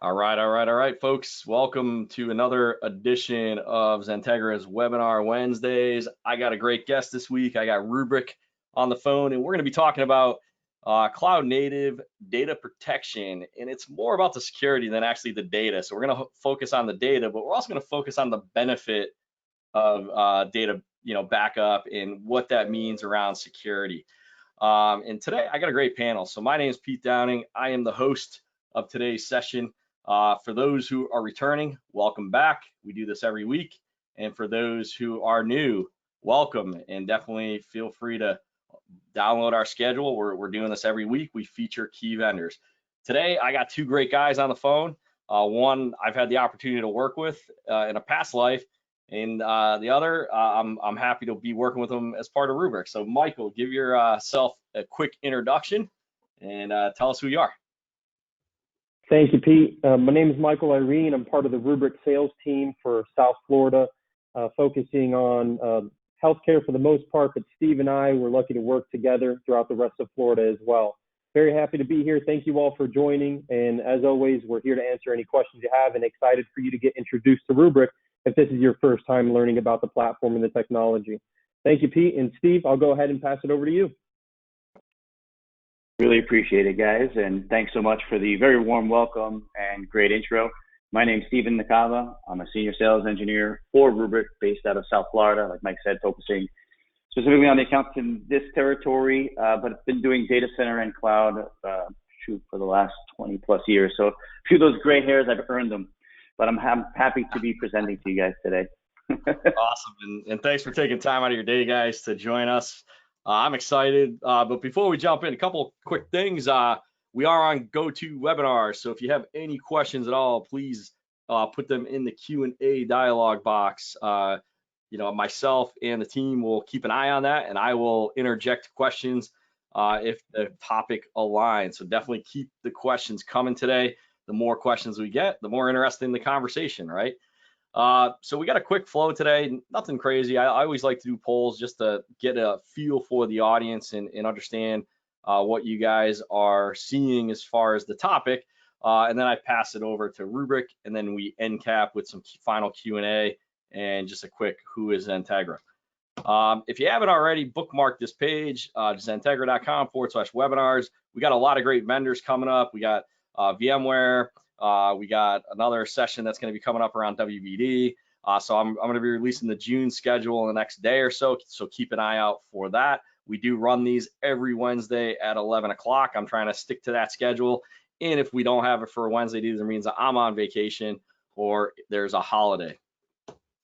All right, folks. Welcome to another edition of XenTegra's Webinar Wednesdays. I got a great guest this week. I got Rubrik on the phone, and we're going to be talking about cloud native data protection. And it's more about the security than actually the data. So we're going to focus on the data, but we're also going to focus on the benefit of data, backup and what that means around security. And today I got a great panel. So my name is Pete Downing. I am the host of today's session. For those who are returning, welcome back. We do this every week. And for those who are new, welcome, and definitely feel free to download our schedule. We're doing this every week. We feature key vendors. Today, I got two great guys on the phone. One I've had the opportunity to work with in a past life, and the other, I'm happy to be working with them as part of Rubrik. So Michael, give yourself a quick introduction and tell us who you are. Thank you, Pete. My name is Michael Irene. I'm part of the Rubrik sales team for South Florida, focusing on healthcare for the most part, but Steve and I were lucky to work together throughout the rest of Florida as well. Very happy to be here. Thank you all for joining. And as always, we're here to answer any questions you have and excited for you to get introduced to Rubrik if this is your first time learning about the platform and the technology. Thank you, Pete. And Steve, I'll go ahead and pass it over to you. Really appreciate it, guys, and thanks so much for the very warm welcome and great intro. My name's Steven Nakava. I'm a senior sales engineer for Rubrik based out of South Florida, like Mike said, focusing specifically on the accounts in this territory, but I've been doing data center and cloud for the last 20 plus years. So a few of those gray hairs, I've earned them, but I'm happy to be presenting to you guys today. Awesome, and thanks for taking time out of your day, guys, to join us. I'm excited, but before we jump in, a couple quick things. We are on GoToWebinar, so if you have any questions at all, please put them in the Q&A dialog box. Myself and the team will keep an eye on that, and I will interject questions if the topic aligns. So definitely keep the questions coming today. The more questions we get, the more interesting the conversation, right? So we got a quick flow today, nothing crazy. I always like to do polls just to get a feel for the audience and understand what you guys are seeing as far as the topic. And then I pass it over to Rubrik, and then we end cap with some final Q&A and just a quick who is XenTegra. If you haven't already, bookmark this page, XenTegra.com/webinars. We got a lot of great vendors coming up. We got VMware. We got another session that's going to be coming up around WVD. So I'm going to be releasing the June schedule in the next day or so. So keep an eye out for that. We do run these every Wednesday at 11 o'clock. I'm trying to stick to that schedule. And if we don't have it for Wednesday, it either means that I'm on vacation or there's a holiday.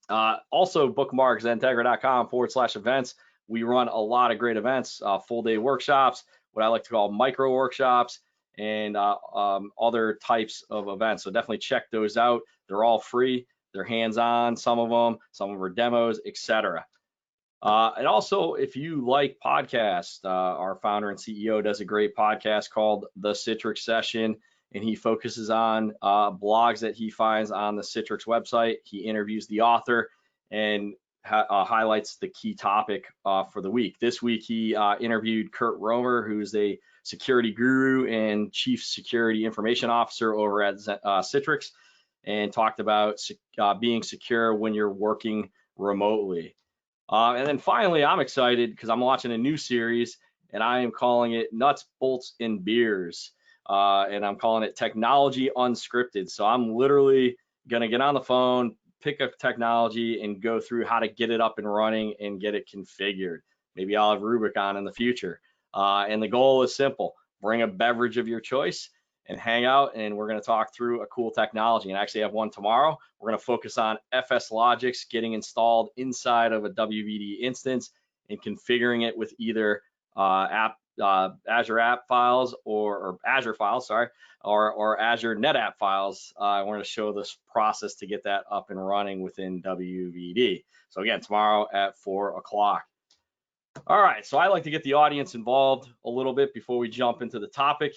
Also bookmark XenTegra.com/events. We run a lot of great events, full day workshops, what I like to call micro workshops, and other types of events. So definitely check those out. They're all free. They're hands-on, some of them are demos, etc. And also, if you like podcasts, our founder and CEO does a great podcast called The Citrix Session, and he focuses on blogs that he finds on the Citrix website. He interviews the author and highlights the key topic for the week. This week, he interviewed Kurt Romer, who's a security guru and chief security information officer over at Citrix, and talked about being secure when you're working remotely. And then finally, I'm excited because I'm watching a new series, and I am calling it Nuts, Bolts, and Beers. And I'm calling it Technology Unscripted. So I'm literally going to get on the phone, pick up technology, and go through how to get it up and running and get it configured. Maybe I'll have Rubrik on in the future. And the goal is simple: bring a beverage of your choice and hang out, and we're going to talk through a cool technology. And I actually have one tomorrow. We're going to focus on FS Logics getting installed inside of a WVD instance and configuring it with either Azure app files or Azure files, or Azure NetApp files. I want to show this process to get that up and running within WVD. So again, tomorrow at 4 o'clock. All right, so I like to get the audience involved a little bit before we jump into the topic.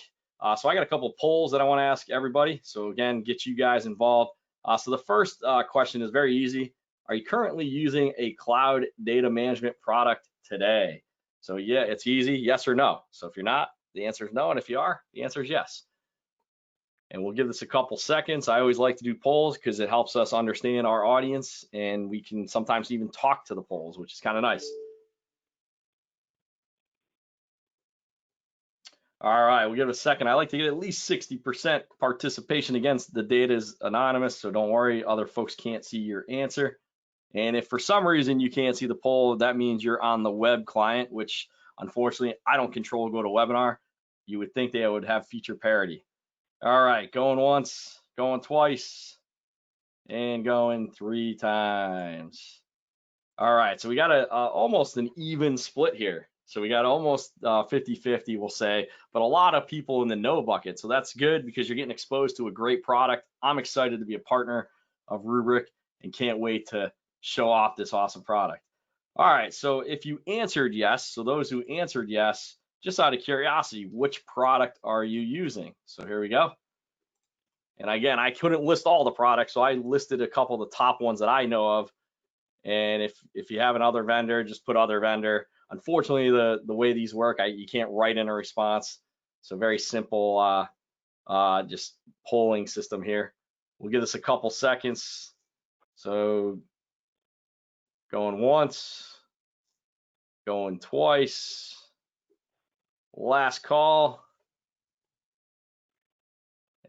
So I got a couple of polls that I want to ask everybody. So again, get you guys involved. So the first question is very easy. Are you currently using a cloud data management product today? So yeah, it's easy, yes or no. So if you're not, the answer is no, and if you are, the answer is yes. And we'll give this a couple seconds. I always like to do polls because it helps us understand our audience, and we can sometimes even talk to the polls, which is kind of nice. All right, we'll give it a second. I like to get at least 60% participation. Again, the data is anonymous, so don't worry, other folks can't see your answer. And if for some reason you can't see the poll, that means you're on the web client, which unfortunately I don't control GoToWebinar. You would think they would have feature parity. All right, going once, going twice, and going 3 times. All right, so we got almost an even split here. So we got almost 50-50, we'll say, but a lot of people in the no bucket. So that's good because you're getting exposed to a great product. I'm excited to be a partner of Rubrik and can't wait to show off this awesome product. All right, so if you answered yes, so those who answered yes, just out of curiosity, which product are you using? So here we go. And again, I couldn't list all the products, so I listed a couple of the top ones that I know of. And if you have another vendor, just put other vendor. Unfortunately, the way these work, you can't write in a response. So very simple, just polling system here. We'll give this a couple seconds. So going once, going twice, last call,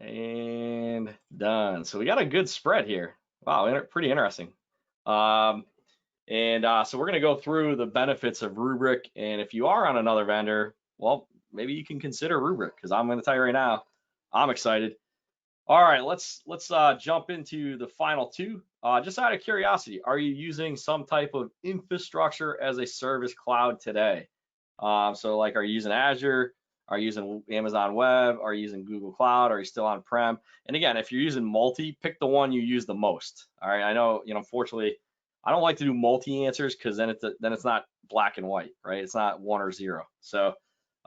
and done. So we got a good spread here. Wow, pretty interesting. So we're going to go through the benefits of Rubrik. And if you are on another vendor, well, maybe you can consider Rubrik, because I'm going to tell you right now, I'm excited. All right, let's jump into the final two. Just out of curiosity, are you using some type of infrastructure as a service cloud today? So like, are you using Azure? Are you using Amazon Web? Are you using Google Cloud? Are you still on-prem? And again, if you're using multi, pick the one you use the most. All right, I know, unfortunately, I don't like to do multi answers because then it's not black and white, right? It's not 1 or 0. So,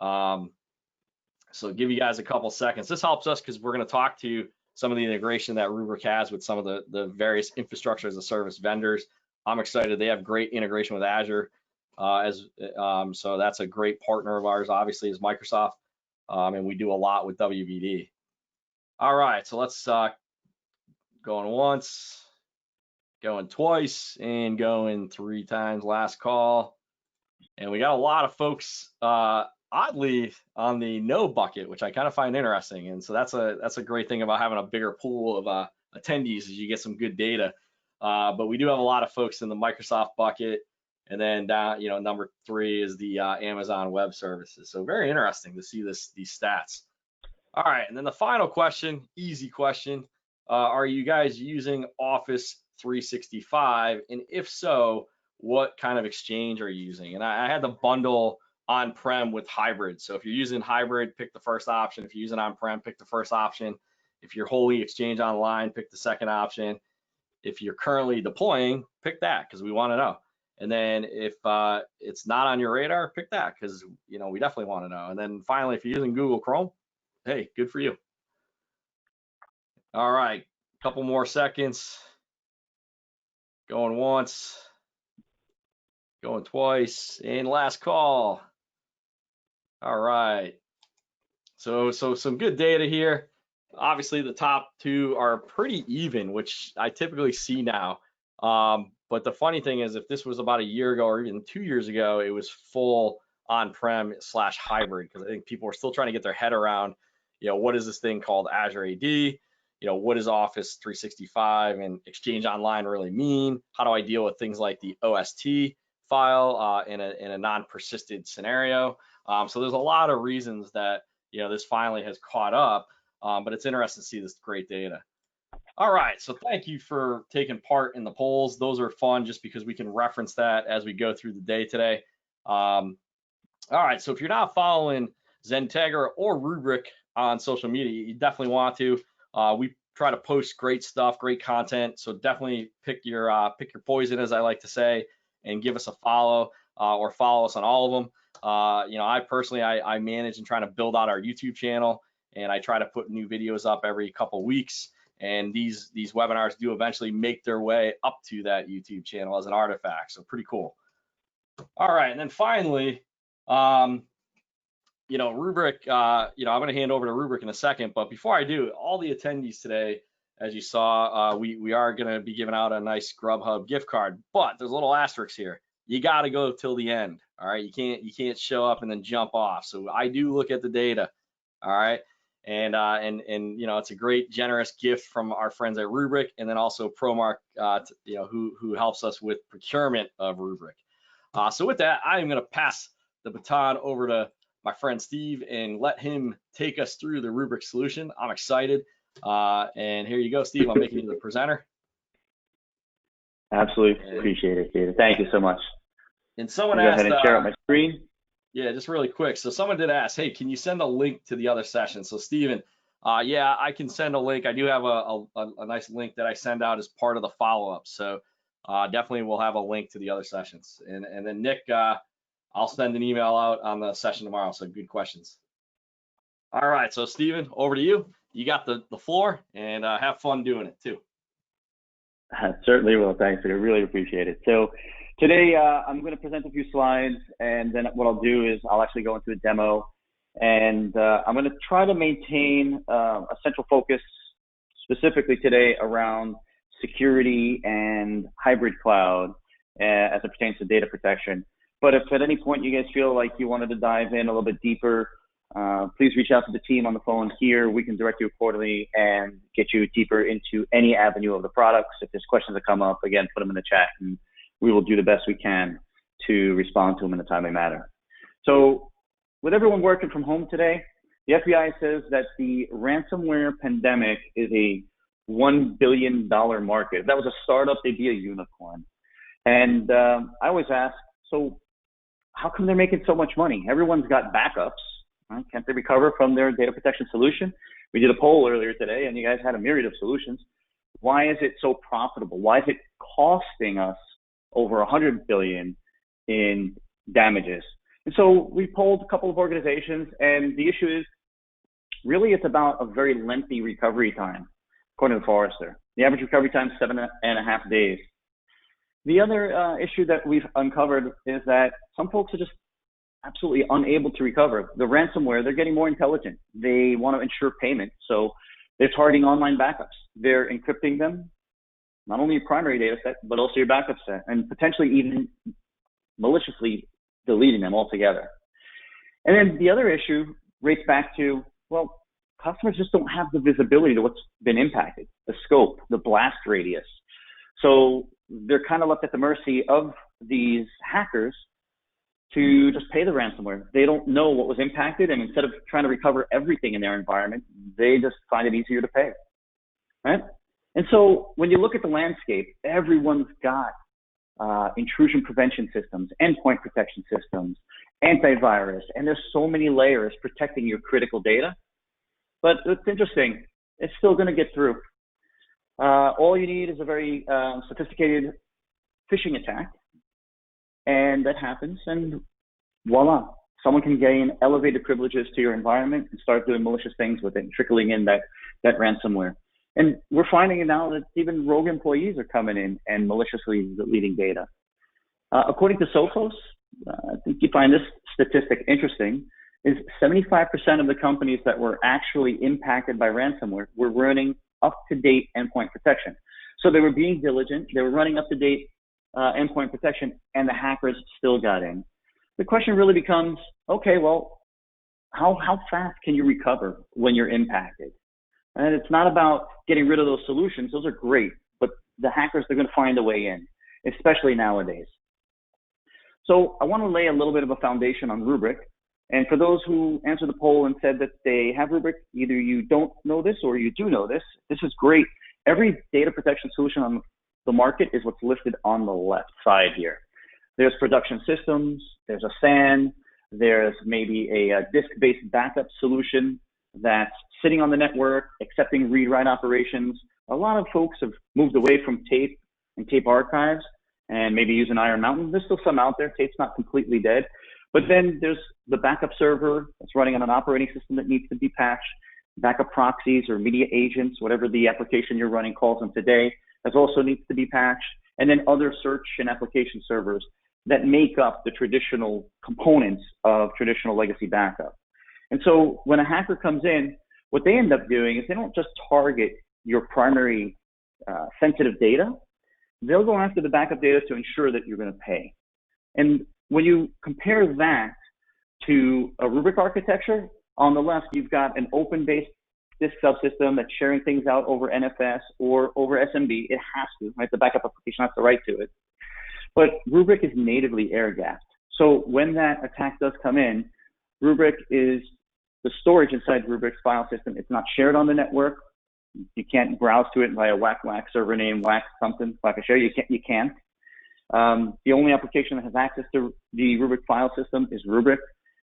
so give you guys a couple seconds. This helps us because we're going to talk to some of the integration that Rubrik has with some of the various infrastructure as a service vendors. I'm excited. They have great integration with Azure, so that's a great partner of ours. Obviously, is Microsoft, and we do a lot with WVD. All right, so let's going once, going twice, and going 3 times. Last call. And we got a lot of folks oddly on the no bucket, which I kind of find interesting. And so that's a great thing about having a bigger pool of attendees, is you get some good data. But we do have a lot of folks in the Microsoft bucket, and then down, number 3 is the Amazon Web Services. So very interesting to see these stats. All right, and then the final question, easy question, are you guys using Office 365? And if so, what kind of exchange are you using? And I had the bundle on-prem with hybrid. So if you're using hybrid, pick the first option. If you're using on-prem, pick the first option. If you're wholly Exchange Online, pick the second option. If you're currently deploying, pick that, because we want to know. And then if it's not on your radar, pick that, because we definitely want to know. And then finally, if you're using Google Chrome, hey, good for you. All right, couple more seconds. Going once, going twice, and last call. All right, so some good data here. Obviously, the top 2 are pretty even, which I typically see now. But the funny thing is, if this was about a year ago or even 2 years ago, it was full on-prem / hybrid, because I think people are still trying to get their head around, what is this thing called Azure AD? What does Office 365 and Exchange Online really mean? How do I deal with things like the OST file in a non-persisted scenario? So there's a lot of reasons that this finally has caught up, but it's interesting to see this great data. All right, so thank you for taking part in the polls. Those are fun just because we can reference that as we go through the day today. All right, so if you're not following XenTegra or Rubrik on social media, you definitely want to. We try to post great stuff, great content, so definitely pick your poison, as I like to say, and give us a follow or follow us on all of them. I personally, I manage and try to build out our YouTube channel, and I try to put new videos up every couple weeks. And these webinars do eventually make their way up to that YouTube channel as an artifact, so pretty cool. All right, and then finally, Rubrik, I'm going to hand over to Rubrik in a second, but before I do, all the attendees today, as you saw, we are going to be giving out a nice Grubhub gift card, but there's a little asterisk here. You got to go till the end. All right. You can't show up and then jump off. So I do look at the data. All right. And it's a great, generous gift from our friends at Rubrik, and then also Promark, who helps us with procurement of Rubrik. So with that, I'm going to pass the baton over to my friend Steve and let him take us through the Rubrik solution. I'm excited. And here you go, Steve. I'm making you the presenter. Absolutely appreciate it, David. Thank you so much. And someone go asked, ahead and share out my screen. Yeah, just really quick. So someone did ask, hey, can you send a link to the other session? So Steven, yeah, I can send a link. I do have a nice link that I send out as part of the follow-up. So definitely we'll have a link to the other sessions. And then Nick, I'll send an email out on the session tomorrow. So good questions. All right, so Steven, over to you. You got the floor, and have fun doing it too. I certainly will. Thanks. I really appreciate it. So today I'm going to present a few slides, and then what I'll do is I'll actually go into a demo, and I'm going to try to maintain a central focus specifically today around security and hybrid cloud as it pertains to data protection. But if at any point you guys feel like you wanted to dive in a little bit deeper, please reach out to the team on the phone here. We can direct you accordingly and get you deeper into any avenue of the products. If there's questions that come up, again, put them in the chat, and we will do the best we can to respond to them in a timely manner. So with everyone working from home today, the FBI says that the ransomware pandemic is a $1 billion market. If that was a startup, they'd be a unicorn. And I always ask, so how come they're making so much money? Everyone's got backups. Right? Can't they recover from their data protection solution? We did a poll earlier today, and you guys had a myriad of solutions. Why is it so profitable? Why is it costing us over $100 billion in damages? And so we polled a couple of organizations, and the issue is really it's about a very lengthy recovery time, according to Forrester. The average recovery time is 7.5 days. The other issue that we've uncovered is that some folks are just absolutely unable to recover. The ransomware, they're getting more intelligent. They want to ensure payment, so they're targeting online backups. They're encrypting them, not only your primary data set, but also your backup set, and potentially even maliciously deleting them altogether. And then the other issue rates back to, well, customers just don't have the visibility to what's been impacted, the scope, the blast radius. So they're kind of left at the mercy of these hackers to just pay the ransomware. They don't know what was impacted, and instead of trying to recover everything in their environment, they just find it easier to pay, right? And so when you look at the landscape, everyone's got intrusion prevention systems, endpoint protection systems, antivirus, and there's so many layers protecting your critical data. But it's interesting, it's still going to get through. All you need is a very sophisticated phishing attack, and that happens, and voila, someone can gain elevated privileges to your environment and start doing malicious things with it and trickling in that ransomware. And we're finding it now that even rogue employees are coming in and maliciously deleting data. According to Sophos, I think you find this statistic interesting, is 75% of the companies that were actually impacted by ransomware were running up-to-date endpoint protection. So they were being diligent, they were running up-to-date endpoint protection, and the hackers still got in. The question really becomes, okay, well, how fast can you recover when you're impacted? And it's not about getting rid of those solutions. Those are great, but the hackers, they're going to find a way in, especially nowadays. So I want to lay a little bit of a foundation on Rubrik. And for those who answered the poll and said that they have Rubrik, either you don't know this or you do know this. This is great. Every data protection solution on the market is what's listed on the left side here. There's production systems, there's a SAN, there's maybe a disk-based backup solution that's sitting on the network, accepting read-write operations. A lot of folks have moved away from tape and tape archives and maybe using Iron Mountain. There's still some out there. Tape's not completely dead. But then there's the backup server that's running on an operating system that needs to be patched, backup proxies or media agents, whatever the application you're running calls them today, that also needs to be patched, and then other search and application servers that make up the traditional components of traditional legacy backup. And so when a hacker comes in, what they end up doing is they don't just target your primary sensitive data. They'll go after the backup data to ensure that you're going to pay. And when you compare that to a Rubrik architecture, on the left, you've got an open-based disk subsystem that's sharing things out over NFS or over SMB. It has to, right? The backup application has the right to it. But Rubrik is natively air-gapped. So when that attack does come in, Rubrik is the storage inside Rubrik's file system. It's not shared on the network. You can't browse to it via whack server name, whack something, whack a share. You can't. The only application that has access to the Rubrik file system is Rubrik.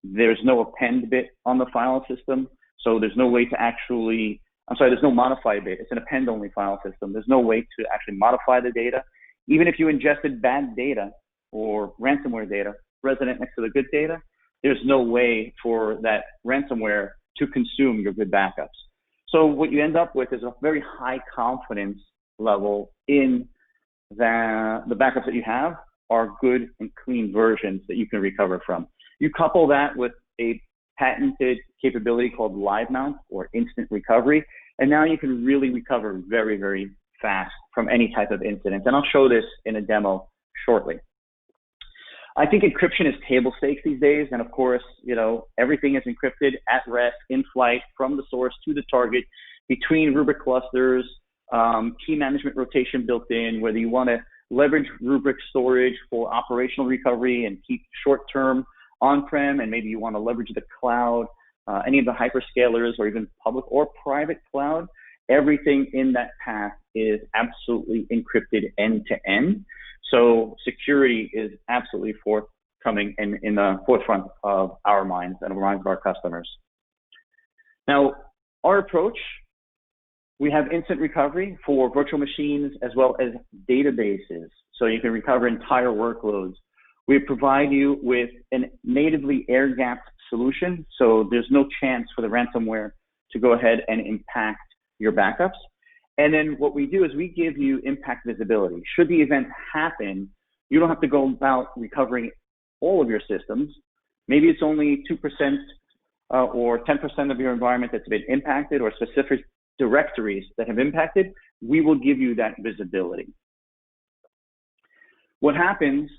There's no append bit on the file system, so there's no way to actually, there's no modify bit. It's an append-only file system. There's no way to actually modify the data. Even if you ingested bad data or ransomware data resident next to the good data, there's no way for that ransomware to consume your good backups. So what you end up with is a very high confidence level in the backups that you have are good and clean versions that you can recover from. You couple that with a patented capability called live mount or instant recovery, and now you can really recover very, very fast from any type of incident. And I'll show this in a demo shortly. I think encryption is table stakes these days, and of course, everything is encrypted at rest, in flight, from the source to the target, between Rubrik clusters, key management rotation built in, whether you want to leverage Rubrik storage for operational recovery and keep short-term on-prem, and maybe you want to leverage the cloud, any of the hyperscalers or even public or private cloud, everything in that path is absolutely encrypted end-to-end. So security is absolutely forthcoming in the forefront of our minds and the minds of our customers. Now, our approach, we have instant recovery for virtual machines as well as databases, so you can recover entire workloads. We provide you with a natively air-gapped solution, so there's no chance for the ransomware to go ahead and impact your backups. And then what we do is we give you impact visibility. Should the event happen, you don't have to go about recovering all of your systems. Maybe it's only 2% or 10% of your environment that's been impacted, or specific directories that have impacted. We will give you that visibility. What happens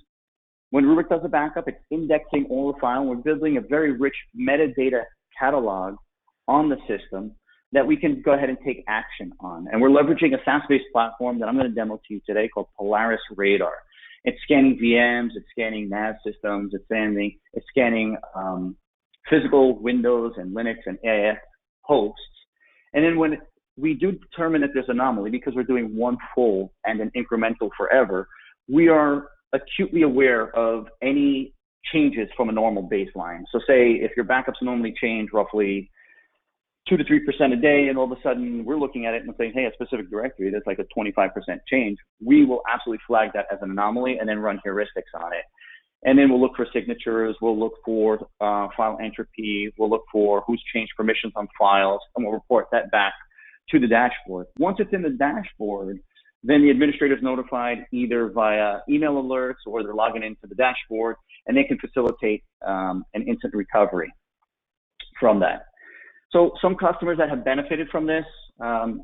when Rubrik does a backup, it's indexing all the file. We're building a very rich metadata catalog on the system that we can go ahead and take action on. And we're leveraging a SaaS-based platform that I'm going to demo to you today called Polaris Radar. It's scanning VMs, it's scanning NAS systems, it's scanning physical Windows and Linux and AIX hosts. And then when we do determine that there's an anomaly, because we're doing one full and an incremental forever, we are acutely aware of any changes from a normal baseline. So say if your backups normally change roughly 2 to 3% a day, and all of a sudden we're looking at it and saying, hey, a specific directory, that's like a 25% change, we will absolutely flag that as an anomaly and then run heuristics on it. And then we'll look for signatures, we'll look for file entropy, we'll look for who's changed permissions on files, and we'll report that back to the dashboard. Once it's in the dashboard, then the administrator is notified either via email alerts or they're logging into the dashboard, and they can facilitate an instant recovery from that. So some customers that have benefited from this,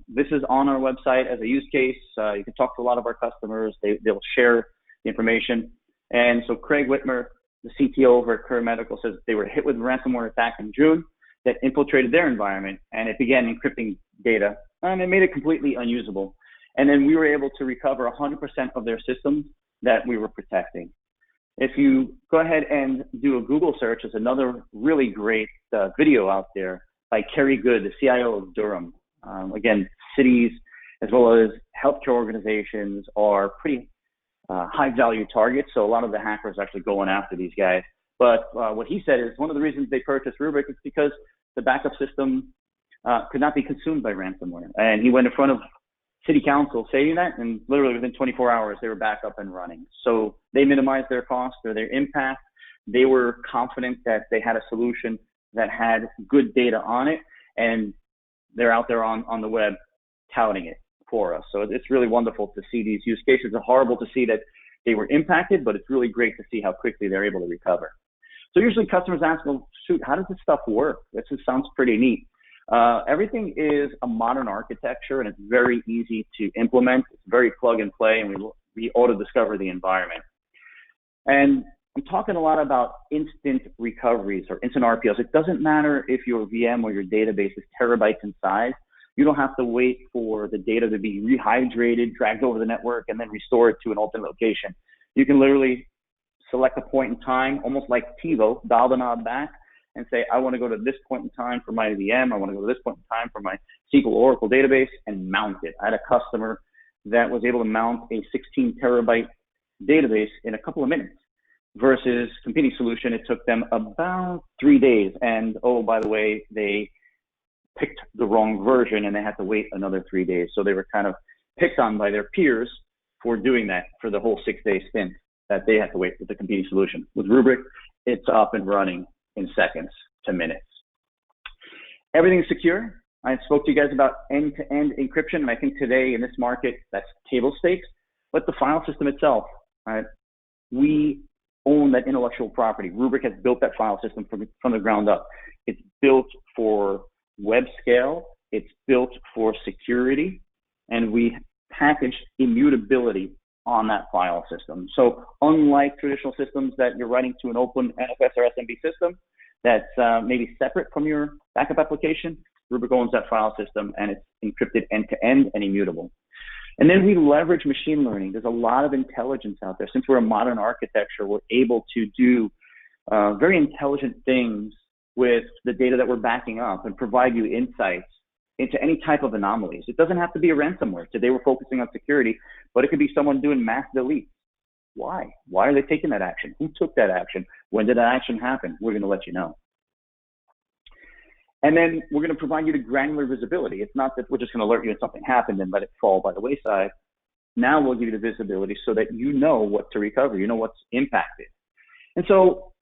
this is on our website as a use case. You can talk to a lot of our customers. They'll share the information. And so Craig Whitmer, the CTO over at Kerr Medical, says they were hit with a ransomware attack in June that infiltrated their environment, and it began encrypting data, and it made it completely unusable. And then we were able to recover 100% of their systems that we were protecting. If you go ahead and do a Google search, there's another really great video out there by Kerry Good, the CIO of Durham. Again, cities as well as healthcare organizations are pretty high value targets, so a lot of the hackers are actually going after these guys. But what he said is one of the reasons they purchased Rubrik is because the backup system could not be consumed by ransomware. And he went in front of city council saying that, and literally within 24 hours, they were back up and running. So they minimized their cost or their impact. They were confident that they had a solution that had good data on it, and they're out there on the web touting it for us. So it's really wonderful to see these use cases. It's horrible to see that they were impacted, but it's really great to see how quickly they're able to recover. So usually customers ask, well, shoot, how does this stuff work? This just sounds pretty neat. Everything is a modern architecture, and it's very easy to implement. It's very plug and play, and we auto-discover the environment. And I'm talking a lot about instant recoveries or instant RPOs. It doesn't matter if your VM or your database is terabytes in size. You don't have to wait for the data to be rehydrated, dragged over the network, and then restored to an alternate location. You can literally select a point in time, almost like TiVo, dial the knob back, and say, I want to go to this point in time for my VM. I want to go to this point in time for my SQL Oracle database, and mount it. I had a customer that was able to mount a 16 terabyte database in a couple of minutes versus competing solution. It took them about 3 days. And oh, by the way, they picked the wrong version and they had to wait another 3 days. So they were kind of picked on by their peers for doing that for the whole 6-day stint that they had to wait with the competing solution. With Rubrik, it's up and running in seconds to minutes. Everything's secure. I spoke to you guys about end-to-end encryption, and I think today in this market, that's table stakes. But the file system itself, right? We own that intellectual property. Rubrik has built that file system from the ground up. It's built for web scale. It's built for security, and we packaged immutability on that file system. So unlike traditional systems that you're writing to an open NFS or SMB system that's maybe separate from your backup application, Rubrik owns that file system, and it's encrypted end-to-end and immutable. And then we leverage machine learning. There's a lot of intelligence out there. Since we're a modern architecture, we're able to do very intelligent things with the data that we're backing up and provide you insights into any type of anomalies. It doesn't have to be a ransomware. Today we're focusing on security, but it could be someone doing mass deletes. Why? Why are they taking that action? Who took that action? When did that action happen? We're going to let you know. And then we're going to provide you the granular visibility. It's not that we're just going to alert you when something happened and let it fall by the wayside. Now we'll give you the visibility so that you know what to recover, you know what's impacted. And so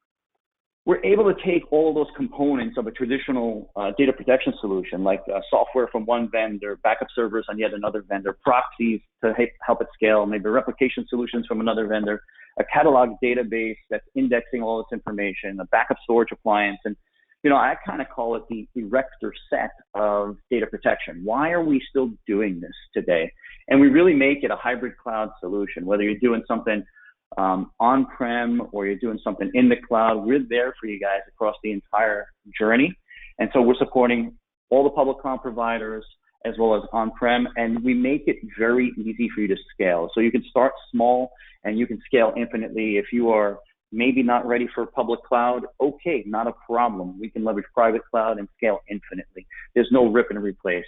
we're able to take all of those components of a traditional data protection solution, like software from one vendor, backup servers on yet another vendor, proxies to help it scale, maybe replication solutions from another vendor, a catalog database that's indexing all this information, a backup storage appliance. And, you know, I kind of call it the erector set of data protection. Why are we still doing this today? And we really make it a hybrid cloud solution, whether you're doing something on-prem or you're doing something in the cloud. We're there for you guys across the entire journey. And so we're supporting all the public cloud providers as well as on-prem, and we make it very easy for you to scale. So you can start small and you can scale infinitely. If you are maybe not ready for public cloud, okay, not a problem. We can leverage private cloud and scale infinitely. There's no rip and replace.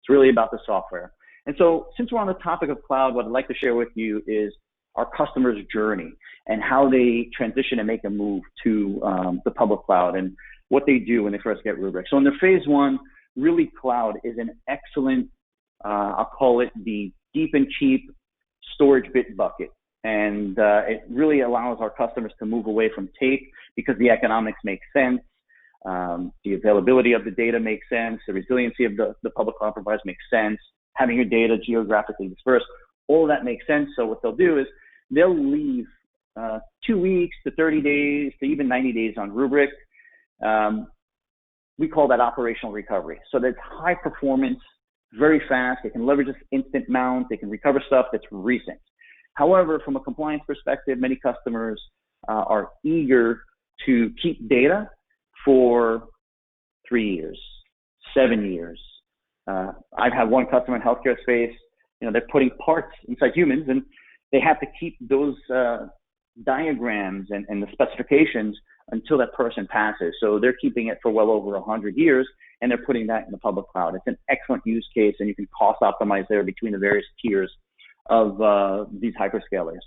It's really about the software. And so since we're on the topic of cloud, what I'd like to share with you is our customers' journey and how they transition and make a move to the public cloud and what they do when they first get Rubrik. So in their phase one, really cloud is an excellent, I'll call it the deep and cheap storage bit bucket. And it really allows our customers to move away from tape because the economics make sense. The availability of the data makes sense. The resiliency of the public cloud providers makes sense. Having your data geographically dispersed, all of that makes sense. So what they'll do is they'll leave 2 weeks to 30 days to even 90 days on Rubrik. We call that operational recovery. So that's high performance, very fast. They can leverage this instant mount. They can recover stuff that's recent. However, from a compliance perspective, many customers are eager to keep data for 3 years, 7 years. I've had one customer in healthcare space, you know, they're putting parts inside humans and they have to keep those diagrams and the specifications until that person passes. So they're keeping it for well over 100 years and they're putting that in the public cloud. It's an excellent use case and you can cost optimize there between the various tiers of these hyperscalers.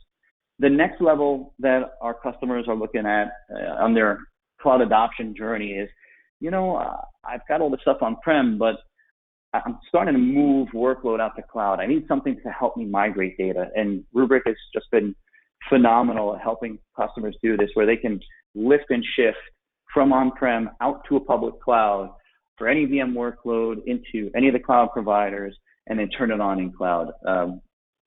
The next level that our customers are looking at on their cloud adoption journey is, you know, I've got all this stuff on-prem, but I'm starting to move workload out to cloud. I need something to help me migrate data. And Rubrik has just been phenomenal at helping customers do this, where they can lift and shift from on-prem out to a public cloud for any VM workload into any of the cloud providers and then turn it on in cloud.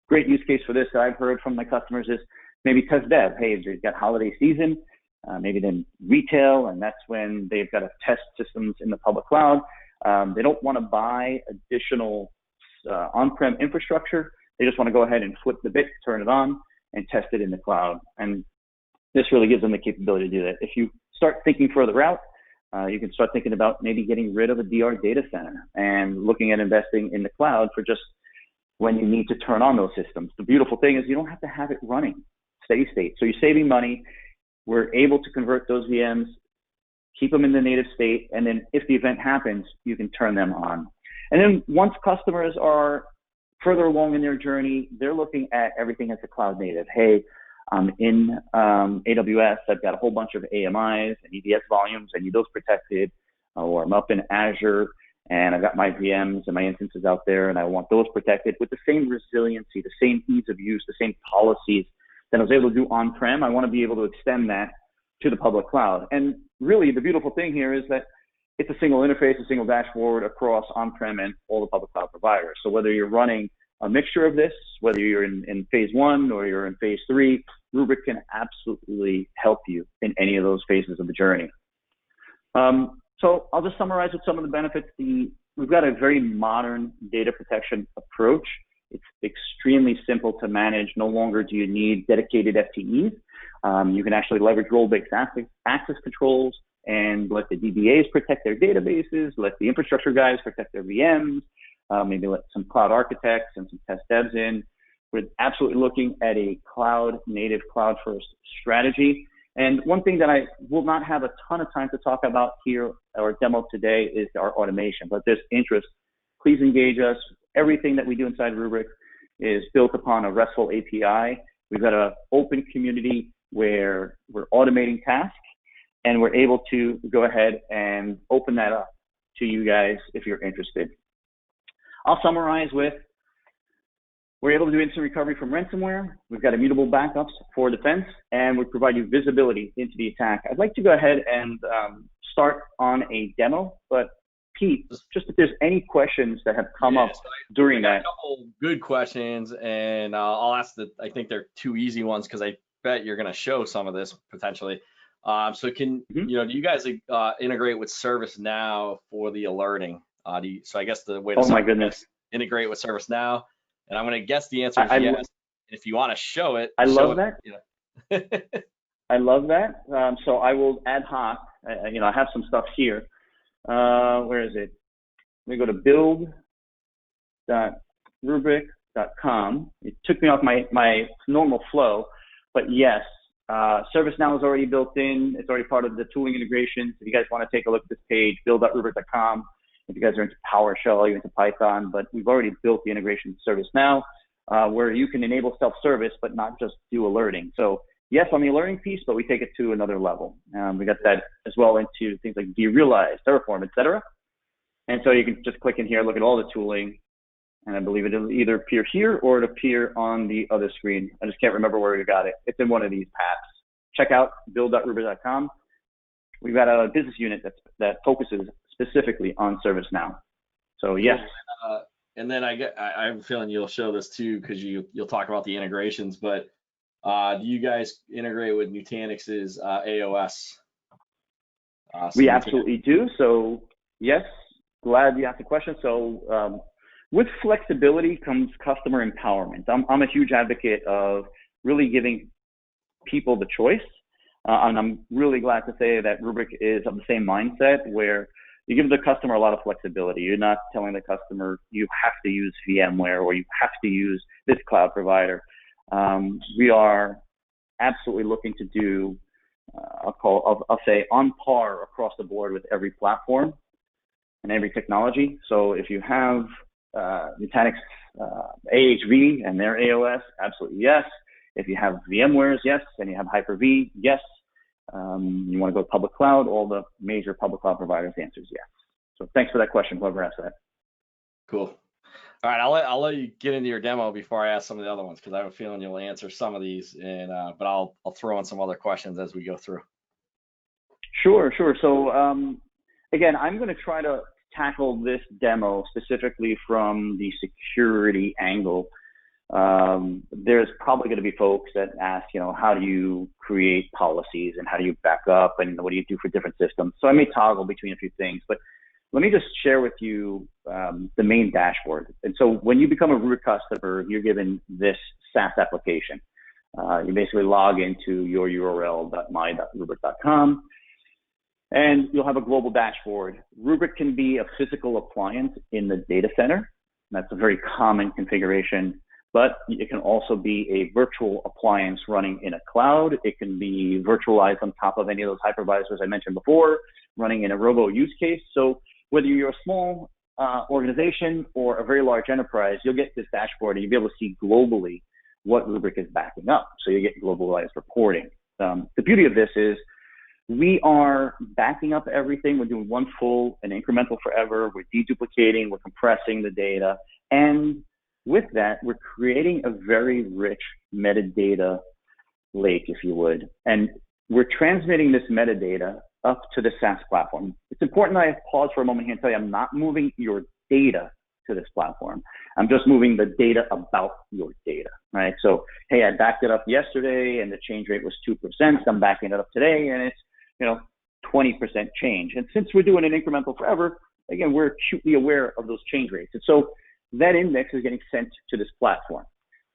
Great use case for this that I've heard from my customers is maybe test dev. Hey, you've got holiday season. maybe then retail, and that's when they've got to test systems in the public cloud. They don't want to buy additional on-prem infrastructure. They just want to go ahead and flip the bit, turn it on, and test it in the cloud. And this really gives them the capability to do that. If you start thinking further out, you can start thinking about maybe getting rid of a DR data center and looking at investing in the cloud for just when you need to turn on those systems. The beautiful thing is you don't have to have it running steady state. So you're saving money. We're able to convert those VMs, keep them in the native state, and then if the event happens, you can turn them on. And then once customers are further along in their journey, they're looking at everything as a cloud native. Hey, I'm in AWS, I've got a whole bunch of AMIs and EDS volumes, I need those protected, or I'm up in Azure and I've got my VMs and my instances out there and I want those protected with the same resiliency, the same ease of use, the same policies that I was able to do on-prem. I want to be able to extend that to the public cloud. And really the beautiful thing here is that it's a single interface, a single dashboard across on-prem and all the public cloud providers. So whether you're running a mixture of this, whether you're in phase 1 or you're in phase 3, Rubrik can absolutely help you in any of those phases of the journey. So I'll just summarize with some of the benefits. We've got a very modern data protection approach. It's extremely simple to manage. No longer do you need dedicated FTEs. You can actually leverage role-based access controls and let the DBAs protect their databases, let the infrastructure guys protect their VMs, maybe let some cloud architects and some test devs in. We're absolutely looking at a cloud-native, cloud-first strategy. And one thing that I will not have a ton of time to talk about here or demo today is our automation. But if there's interest, please engage us. Everything that we do inside Rubrik is built upon a RESTful API. We've got an open community where we're automating tasks, and we're able to go ahead and open that up to you guys if you're interested. I'll summarize with, we're able to do instant recovery from ransomware. We've got immutable backups for defense, and we provide you visibility into the attack. I'd like to go ahead and start on a demo, but Pete, just if there's any questions that have come up during that. A couple good questions, and I'll ask I think they're 2 easy ones because I bet you're going to show some of this potentially. So do you guys integrate with ServiceNow for the alerting? So I guess the way to integrate with ServiceNow, and I'm going to guess the answer is yes. And if you want to show it, I love that. You I love that. So I will ad hoc. I have some stuff here. Where is it? Let me go to build.rubrik.com. It took me off my normal flow, but yes, ServiceNow is already built in. It's already part of the tooling integrations. If you guys want to take a look at this page, build.rubrik.com. If you guys are into PowerShell, you're into Python, but we've already built the integration to ServiceNow, where you can enable self-service, but not just do alerting. So yes, on the alerting piece, but we take it to another level. We got that as well into things like vRealize, Terraform, etc. And so you can just click in here, look at all the tooling, and I believe it'll either appear here or it'll appear on the other screen. I just can't remember where you got it. It's in one of these paths. Check out build.rubrik.com. We've got a business unit that focuses specifically on ServiceNow. So yes. And then I have a feeling you'll show this too because you'll talk about the integrations, but do you guys integrate with Nutanix's AOS? We absolutely do. So yes, glad you asked the question. So with flexibility comes customer empowerment. I'm a huge advocate of really giving people the choice. And I'm really glad to say that Rubrik is of the same mindset where you give the customer a lot of flexibility. You're not telling the customer you have to use VMware or you have to use this cloud provider. We are absolutely looking to do, I'll say on par across the board with every platform and every technology. So if you have Nutanix AHV and their AOS, absolutely yes. If you have VMwares, yes. And you have Hyper-V, yes. You want to go public cloud, all the major public cloud providers, the answer is yes. So thanks for that question, whoever asked that. Cool. All right, I'll let you get into your demo before I ask some of the other ones because I have a feeling you'll answer some of these, and but I'll throw in some other questions as we go through. Sure. So again, I'm going to try to tackle this demo specifically from the security angle. there's probably going to be folks that ask, how do you create policies and how do you back up and what do you do for different systems? So I may toggle between a few things, but let me just share with you the main dashboard. And so when you become a Rubrik customer, you're given this SaaS application. You basically log into your url.my.rubrik.com, and you'll have a global dashboard. Rubrik can be a physical appliance in the data center. That's a very common configuration, but it can also be a virtual appliance running in a cloud. It can be virtualized on top of any of those hypervisors I mentioned before, running in a robo use case. So whether you're a small organization or a very large enterprise, you'll get this dashboard and you'll be able to see globally what Rubrik is backing up. So you get globalized reporting. The beauty of this is we are backing up everything. We're doing one full and incremental forever. We're deduplicating, we're compressing the data. And with that, we're creating a very rich metadata lake, if you would. And we're transmitting this metadata up to the SaaS platform. It's important that I pause for a moment here and tell you I'm not moving your data to this platform. I'm just moving the data about your data, right? So, hey, I backed it up yesterday and the change rate was 2%. I'm backing it up today and it's, 20% change. And since we're doing an incremental forever, again, we're acutely aware of those change rates. And so that index is getting sent to this platform.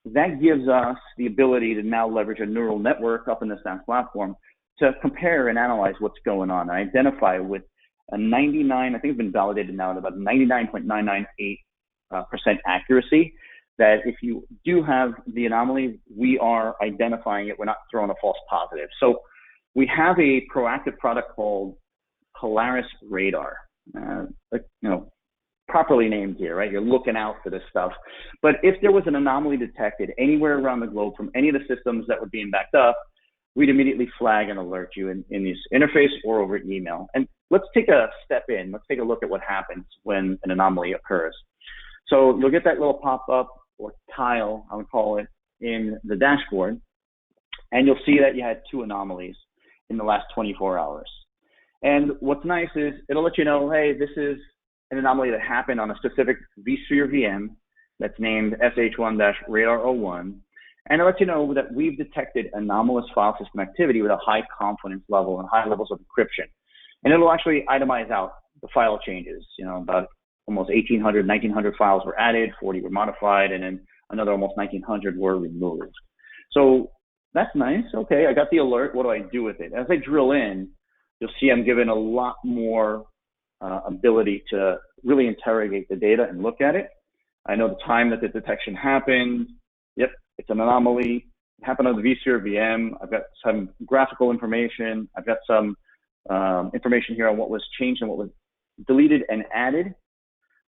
That gives us the ability to now leverage a neural network up in the SaaS platform to compare and analyze what's going on. I identify with a 99, I think it's been validated now at about 99.998% accuracy, that if you do have the anomaly, we are identifying it. We're not throwing a false positive. So we have a proactive product called Polaris Radar, properly named here, right? You're looking out for this stuff. But if there was an anomaly detected anywhere around the globe from any of the systems that were being backed up, we'd immediately flag and alert you in this interface or over email. And let's take a step in. Let's take a look at what happens when an anomaly occurs. So you'll get that little pop-up or tile, I would call it, in the dashboard. And you'll see that you had 2 anomalies in the last 24 hours. And what's nice is it'll let you know, hey, this is an anomaly that happened on a specific vSphere VM that's named SH1-Radar01. And it lets you know that we've detected anomalous file system activity with a high confidence level and high levels of encryption. And it'll actually itemize out the file changes. About almost 1,800, 1,900 files were added, 40 were modified, and then another almost 1,900 were removed. So that's nice. Okay, I got the alert. What do I do with it? As I drill in, you'll see I'm given a lot more ability to really interrogate the data and look at it. I know the time that the detection happened. Yep, it's an anomaly. It happened on the vSphere VM. I've got some graphical information. I've got some information here on what was changed and what was deleted and added.